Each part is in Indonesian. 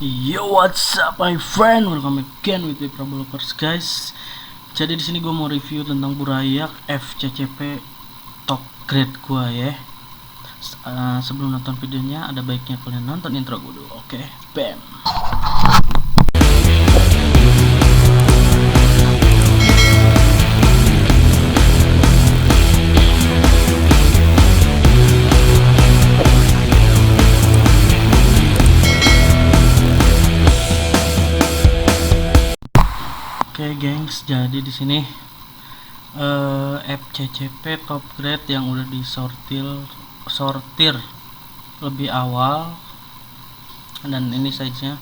Yo, what's up my friend? Welcome again with the Developers guys. Jadi di sini gue mau review tentang Burayak FCCP top grade gue ya. Sebelum nonton videonya, ada baiknya kalian nonton intro gue dulu. Oke, bam. Oke gengs, jadi di sini FCCP top grade yang udah sortir lebih awal, dan ini size-nya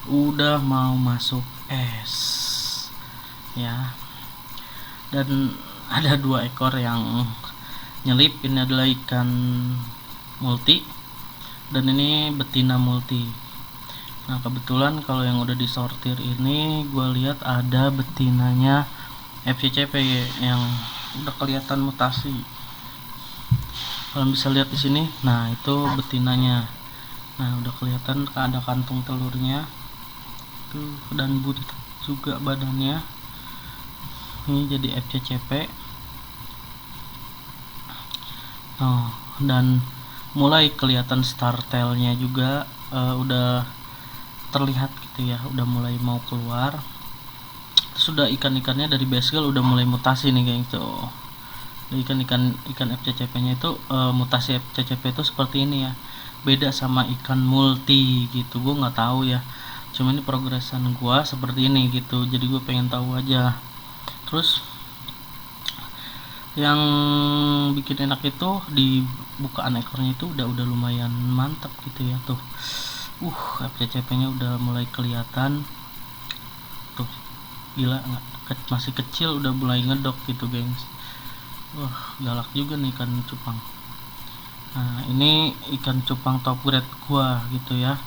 udah mau masuk S ya. Dan ada 2 ekor yang nyelip. Ini adalah ikan multi dan ini betina multi. Nah kebetulan kalau yang udah disortir ini gue lihat ada betinanya FCCP yang udah kelihatan mutasi. Kalian bisa lihat di sini. Nah itu betinanya. Nah udah kelihatan ada kantung telurnya tuh, dan buntut juga badannya. Ini jadi FCCP. Oh, dan mulai kelihatan startelnya juga udah terlihat gitu ya, udah mulai mau keluar. Sudah ikan-ikannya dari basegirl udah mulai mutasi nih guys tuh. Ikan FCCP nya itu mutasi FCCP itu seperti ini ya, beda sama ikan multi gitu. Gue nggak tahu ya, cuma ini progresan gua seperti ini gitu, jadi gue pengen tahu aja. Terus yang bikin enak itu di bukaan ekornya itu udah lumayan mantap gitu ya tuh. FCCP nya udah mulai kelihatan tuh, gila nggak, masih kecil udah mulai ngedok gitu gengs. Galak juga nih ikan cupang. Nah ini ikan cupang top grade gua gitu ya.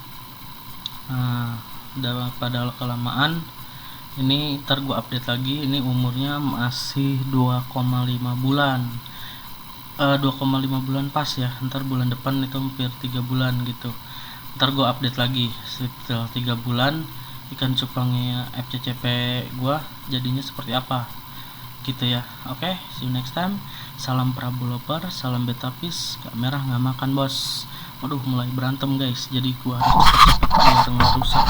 Nah pada kelamaan ini ntar gua update lagi. Ini umurnya masih 2,5 bulan, 2,5 bulan pas ya. Ntar bulan depan itu hampir 3 bulan gitu. Ntar gue update lagi setelah 3 bulan ikan cupangnya FCCP gue jadinya seperti apa gitu ya. Oke, see you next time. Salam Praboloper, salam Betapis. Gak merah gak makan bos. Waduh mulai berantem guys, jadi gue harus cepet-cepet biar gak rusak.